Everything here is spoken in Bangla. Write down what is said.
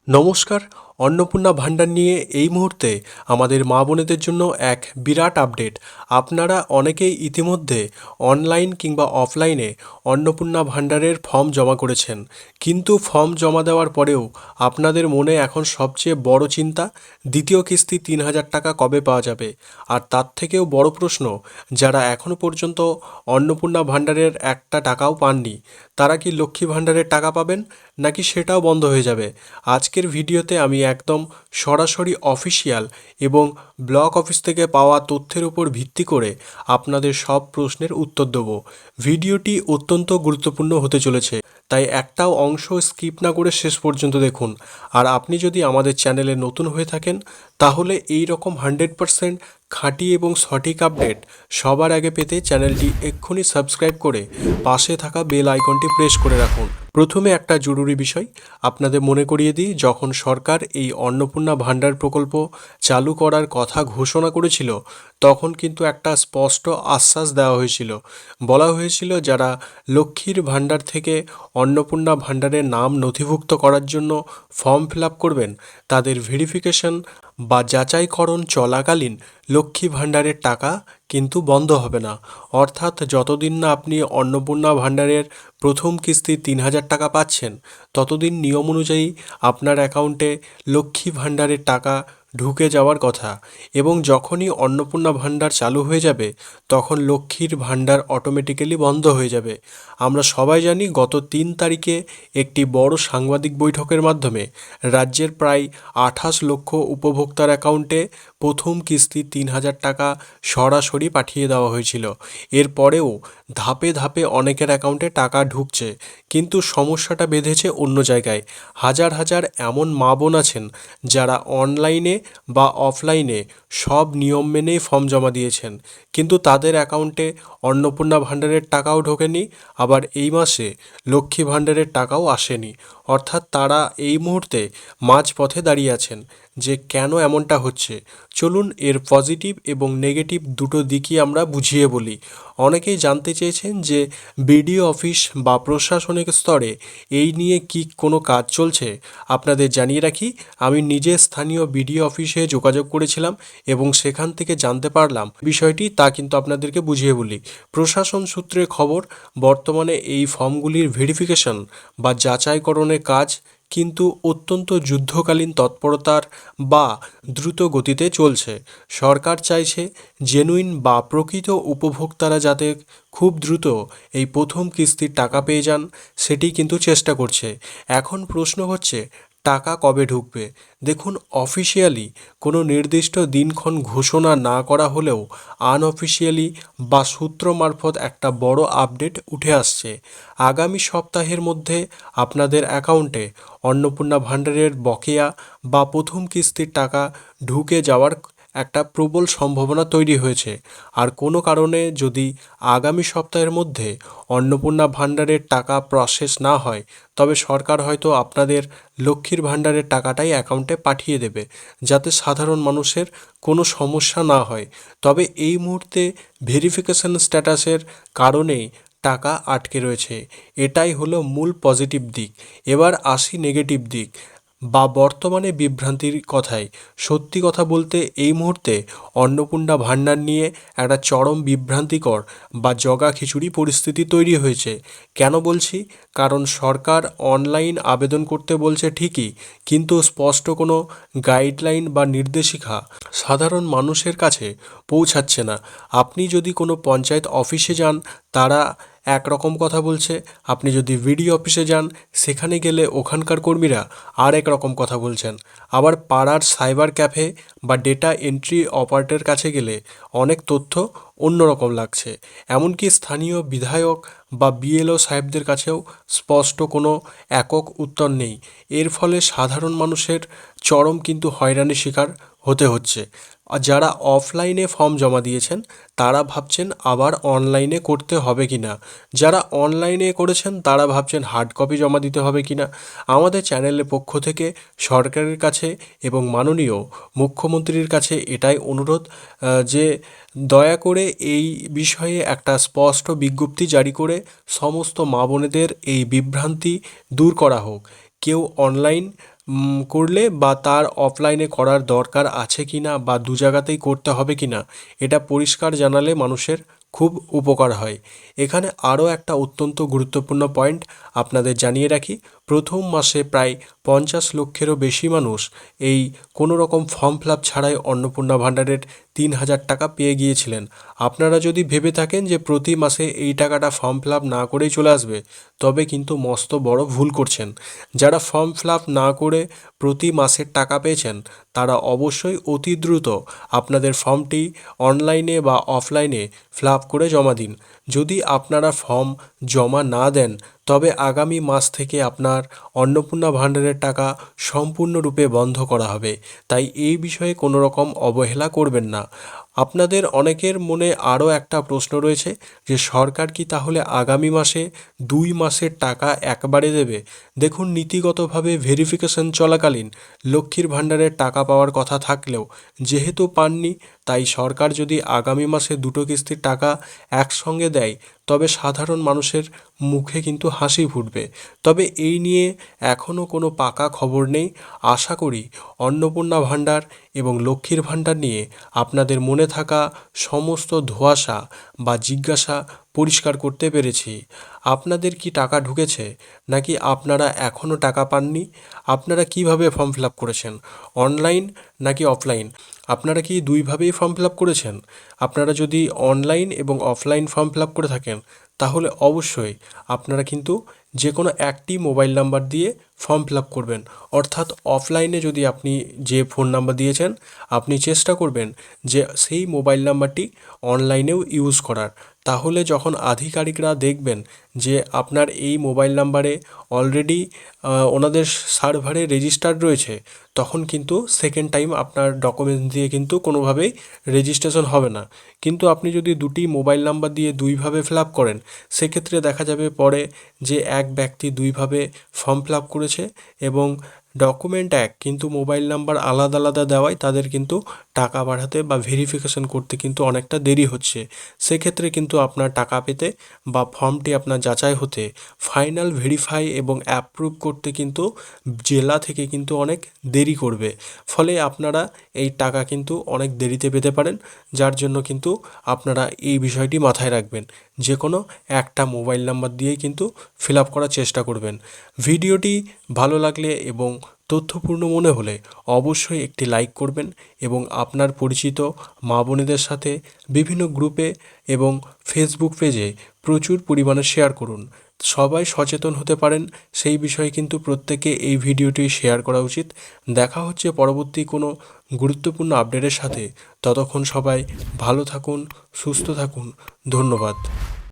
নমস্কার। অন্নপূর্ণা ভাণ্ডার নিয়ে এই মুহূর্তে আমাদের মা বোনেদের জন্য এক বিরাট আপডেট। আপনারা অনেকেই ইতিমধ্যে অনলাইন কিংবা অফলাইনে অন্নপূর্ণা ভাণ্ডারের ফর্ম জমা করেছেন, কিন্তু ফর্ম জমা দেওয়ার পরেও আপনাদের মনে এখন সবচেয়ে বড় চিন্তা দ্বিতীয় কিস্তি ৩,০০০ টাকা কবে পাওয়া যাবে। আর তার থেকেও বড় প্রশ্ন, যারা এখনও পর্যন্ত অন্নপূর্ণা ভাণ্ডারের একটা টাকাও পাননি, তারা কি লক্ষ্মী ভাণ্ডারের টাকা পাবেন নাকি সেটাও বন্ধ হয়ে যাবে। আজকের ভিডিওতে আমি একদম সরাসরি অফিসিয়াল এবং ব্লক অফিস থেকে পাওয়া তথ্যের উপর ভিত্তি করে আপনাদের সব প্রশ্নের উত্তর দেব। ভিডিওটি অত্যন্ত গুরুত্বপূর্ণ হতে চলেছে, তাই একটাও অংশ স্কিপ না করে শেষ পর্যন্ত দেখুন। আর আপনি যদি আমাদের চ্যানেলে নতুন হয়ে থাকেন, তাহলে এই রকম 100% খাঁটি এবং সঠিক আপডেট সবার আগে পেতে চ্যানেলটি এক্ষুনি সাবস্ক্রাইব করে পাশে থাকা বেল আইকনটি প্রেস করে রাখুন। প্রথমে একটা জরুরি বিষয় আপনাদের মনে করিয়ে দিই, যখন সরকার এই অন্নপূর্ণা ভাণ্ডার প্রকল্প চালু করার কথা ঘোষণা করেছিল, তখন কিন্তু একটা স্পষ্ট আশ্বাস দেওয়া হয়েছিল। বলা হয়েছিল যারা লক্ষ্মীর ভাণ্ডার থেকে অন্নপূর্ণা ভাণ্ডারের নাম নথিভুক্ত করার জন্য ফর্ম ফিল আপ করবেন, তাদের ভেরিফিকেশন বা যাচাইকরণ চলাকালীন লক্ষ্মী ভাণ্ডারের টাকা কিন্তু বন্ধ হবে না। অর্থাৎ যতদিন না আপনি অন্নপূর্ণা ভাণ্ডারের প্রথম কিস্তি ৩,০০০ টাকা পাচ্ছেন, ততদিন নিয়ম অনুযায়ী আপনার অ্যাকাউন্টে লক্ষ্মী ভাণ্ডারের টাকা ঢুকে যাওয়ার কথা। এবং যখনই অন্নপূর্ণা ভাণ্ডার চালু হয়ে যাবে, তখন লক্ষ্মীর ভাণ্ডার অটোমেটিক্যালি বন্ধ হয়ে যাবে। আমরা সবাই জানি গত ৩ তারিখে একটি বড় সাংবাদিক বৈঠকের মাধ্যমে রাজ্যের প্রায় ২৮ লক্ষ উপভোক্তার অ্যাকাউন্টে প্রথম কিস্তি ৩,০০০ টাকা সরাসরি পাঠিয়ে দেওয়া হয়েছিল। এরপরেও ধাপে ধাপে অনেকের অ্যাকাউন্টে টাকা ঢুকছে, কিন্তু সমস্যাটা বেঁধেছে অন্য জায়গায়। হাজার হাজার এমন মা বোন আছেন যারা অনলাইনে বা অফলাইনে সব নিয়ম মেনেই ফর্ম জমা দিয়েছেন, কিন্তু তাদের অ্যাকাউন্টে অন্নপূর্ণা ভাণ্ডারের টাকাও ঢোকেনি, আবার এই মাসে লক্ষ্মী ভাণ্ডারের টাকাও আসেনি। অর্থাৎ তারা এই মুহূর্তে মাঝপথে দাঁড়িয়ে আছেন যে কেন এমনটা হচ্ছে। চলুন এর পজিটিভ এবং নেগেটিভ দুটো দিকই আমরা বুঝিয়ে বলি। অনেকেই জানতে চেয়েছেন যে বিডিও অফিস বা প্রশাসনিক স্তরে এই নিয়ে কি কোনো কাজ চলছে। আপনাদের জানিয়ে রাখি, আমি নিজে স্থানীয় বিডিও অফিসে যোগাযোগ করেছিলাম এবং সেখান থেকে জানতে পারলাম বিষয়টি, তা কিন্তু আপনাদেরকে বুঝিয়ে বলি। প্রশাসন সূত্রে খবর, বর্তমানে এই ফর্মগুলির ভেরিফিকেশন বা যাচাইকরণের কাজ কিন্তু অত্যন্ত যুদ্ধকালীন তৎপরতার বা দ্রুত গতিতে চলছে। সরকার চাইছে জেনুইন বা প্রকৃত উপভোক্তারা যাতে খুব দ্রুত এই প্রথম কিস্তির টাকা পেয়ে যান, সেটি কিন্তু চেষ্টা করছে। এখন প্রশ্ন হচ্ছে টাকা কবে ঢুকবে। দেখুন, অফিসিয়ালি কোনো নির্দিষ্ট দিনক্ষণ ঘোষণা না করা হলেও আনঅফিসিয়ালি বা সূত্র মারফত একটা বড় আপডেট উঠে আসছে। আগামী সপ্তাহের মধ্যে আপনাদের অ্যাকাউন্টে অন্নপূর্ণা ভাণ্ডারের বকেয়া বা প্রথম কিস্তির টাকা ঢুকে যাওয়ার একটা প্রবল সম্ভাবনা তৈরি হয়েছে। আর কোনো কারণে যদি আগামী সপ্তাহের মধ্যে অন্নপূর্ণা ভাণ্ডারের টাকা প্রসেস না হয়, তবে সরকার হয়তো আপনাদের লক্ষ্মীর ভাণ্ডারের টাকাটাই অ্যাকাউন্টে পাঠিয়ে দেবে, যাতে সাধারণ মানুষের কোনো সমস্যা না হয়। তবে এই মুহূর্তে ভেরিফিকেশন স্ট্যাটাসের কারণেই টাকা আটকে রয়েছে। এটাই হলো মূল পজিটিভ দিক। এবার আসি নেগেটিভ দিক বা বর্তমানে বিভ্রান্তির কথায়। সত্যি কথা বলতে এই মুহূর্তে অন্নপূর্ণা ভাণ্ডার নিয়ে একটা চরম বিভ্রান্তিকর বা জগা খিচুড়ি পরিস্থিতি তৈরি হয়েছে। কেন বলছি? কারণ সরকার অনলাইন আবেদন করতে বলছে ঠিকই, কিন্তু স্পষ্ট কোনো গাইডলাইন বা নির্দেশিকা সাধারণ মানুষের কাছে পৌঁছাচ্ছে না। আপনি যদি কোনো পঞ্চায়েত অফিসে যান, তারা একরকম কথা বলছে। আপনি যদি বিডিও অফিসে যান, সেখানে গেলে ওখানকার কর্মীরা আর এক রকম কথা বলছেন। আবার পাড়ার সাইবার ক্যাফে বা ডেটা এন্ট্রি অপারেটরের কাছে গেলে অনেক তথ্য অন্যরকম লাগছে। এমনকি স্থানীয় বিধায়ক বা বিএলও সাহেবদের কাছেও স্পষ্ট কোনো একক উত্তর নেই। এর ফলে সাধারণ মানুষের চরম কিন্তু হয়রানির শিকার হতে হচ্ছে। আর যারা অফলাইনে ফর্ম জমা দিয়েছেন, তারা ভাবছেন আবার অনলাইনে করতে হবে কি না। যারা অনলাইনে করেছেন, তারা ভাবছেন হার্ড কপি জমা দিতে হবে কি না। আমাদের চ্যানেলের পক্ষ থেকে সরকারের কাছে এবং মাননীয় মুখ্যমন্ত্রীর কাছে এটাই অনুরোধ, যে দয়া করে এই বিষয়ে একটা স্পষ্ট বিজ্ঞপ্তি জারি করে সমস্ত মা বোনেদের এই বিভ্রান্তি দূর করা হোক। কেউ অনলাইন করলে বা তার অফলাইনে করার দরকার আছে কি না বা দু জায়গাতেই করতে হবে কি না এটা পরিষ্কার জানালে মানুষের খুব উপকার হয়। এখানে আরও একটা অত্যন্ত গুরুত্বপূর্ণ পয়েন্ট আপনাদের জানিয়ে রাখি, প্রথম মাসে প্রায় 50 লক্ষেরও বেশি মানুষ এই কোনো রকম ফর্ম ফিল আপ ছাড়াই অন্নপূর্ণা ভাণ্ডারের 3,000 টাকা পেয়ে গিয়েছিলেন। আপনারা যদি ভেবে থাকেন যে প্রতি মাসে এই টাকাটা ফর্ম ফিল আপ না করেই চলে আসবে, তবে কিন্তু মস্ত বড় ভুল করছেন। যারা ফর্ম ফিল আপ না করে প্রতি মাসের টাকা পেয়েছেন তারা অবশ্যই অতি দ্রুত আপনাদের ফর্মটি অনলাইনে বা অফলাইনে ফিল আপ করে জমা দিন। যদি আপনারা ফর্ম জমা না দেন তবে আগামী মাস থেকে আপনার অন্নপূর্ণা ভাণ্ডারের টাকা সম্পূর্ণরূপে বন্ধ করা হবে। তাই এই বিষয়ে কোনো রকম অবহেলা করবেন না। আপনাদের অনেকের মনে আরও একটা প্রশ্ন রয়েছে যে সরকার কি তাহলে আগামী মাসে 2 মাসের টাকা একবারে দেবে? দেখুন, নীতিগতভাবে ভেরিফিকেশন চলাকালীন লক্ষ্মীর ভাণ্ডারের টাকা পাওয়ার কথা থাকলেও যেহেতু পাননি, তাই সরকার যদি আগামী মাসে দুটো কিস্তির টাকা একসঙ্গে দেয় তবে সাধারণ মানুষের মুখে কিন্তু হাসি ফুটবে। তবে এই নিয়ে এখনও কোনো পাকা খবর নেই। আশা করি অন্নপূর্ণা ভাণ্ডার এবং লক্ষ্মীর ভাণ্ডার নিয়ে আপনাদের মনে থাকা সমস্ত ধোঁয়াশা বা জিজ্ঞাসা পরিষ্কার করতে পেরেছি। আপনাদের কি টাকা ঢুকেছে নাকি আপনারা এখনও টাকা পাননি? আপনারা কিভাবে ফর্ম ফিল আপ করেছেন, অনলাইন নাকি অফলাইন? আপনারা কি দুইভাবেই ফর্ম ফিল আপ করেছেন? আপনারা যদি অনলাইন এবং অফলাইন ফর্ম ফিল আপ করে থাকেন তাহলে অবশ্যই আপনারা কিন্তু যে কোনো একটি মোবাইল নাম্বার দিয়ে ফর্ম ফিল আপ করবেন। অর্থাৎ অফলাইনে যদি আপনি যে ফোন নাম্বার দিয়েছেন আপনি চেষ্টা করবেন যে সেই মোবাইল নাম্বারটি অনলাইনেও ইউজ করার। তাহলে যখন আধিকারিকরা দেখবেন যে আপনার এই মোবাইল নাম্বারে অলরেডি ওনাদের সার্ভারে রেজিস্টার্ড রয়েছে, তখন কিন্তু সেকেন্ড টাইম আপনার ডকুমেন্টস দিয়ে কিন্তু কোনোভাবেই রেজিস্ট্রেশন হবে না। কিন্তু আপনি যদি দুটি মোবাইল নাম্বার দিয়ে দুইভাবে ফিল আপ করেন সেক্ষেত্রে দেখা যাবে পরে যে এক ব্যক্তি দুইভাবে ফর্ম ফিল আপ করেছে এবং ডকুমেন্ট এক কিন্তু মোবাইল নাম্বার আলাদা আলাদা দেওয়ায় তাদের কিন্তু টাকা বাড়াতে বা ভেরিফিকেশন করতে কিন্তু অনেকটা দেরি হচ্ছে। সেক্ষেত্রে কিন্তু আপনার টাকা পেতে বা ফর্মটি আপনার যাচাই হতে, ফাইনাল ভেরিফাই এবং অ্যাপ্রুভ করতে কিন্তু জেলা থেকে কিন্তু অনেক দেরি করবে। ফলে আপনারা এই টাকা কিন্তু অনেক দেরিতে পেতে পারেন। যার জন্য কিন্তু আপনারা এই বিষয়টি মাথায় রাখবেন, যে কোনো একটা মোবাইল নাম্বার দিয়েই কিন্তু ফিল আপ করার চেষ্টা করবেন। ভিডিওটি ভালো লাগলে এবং তথ্যপূর্ণ মনে হলে অবশ্যই একটি লাইক করবেন এবং আপনার পরিচিত মা বোনেদের সাথে বিভিন্ন গ্রুপে এবং ফেসবুক পেজে প্রচুর পরিমাণে শেয়ার করুন। সবাই সচেতন হতে পারেন সেই বিষয়ে কিন্তু প্রত্যেকে এই ভিডিওটি শেয়ার করা উচিত। দেখা হচ্ছে পরবর্তী কোনো গুরুত্বপূর্ণ আপডেটের সাথে। ততক্ষণ সবাই ভালো থাকুন, সুস্থ থাকুন। ধন্যবাদ।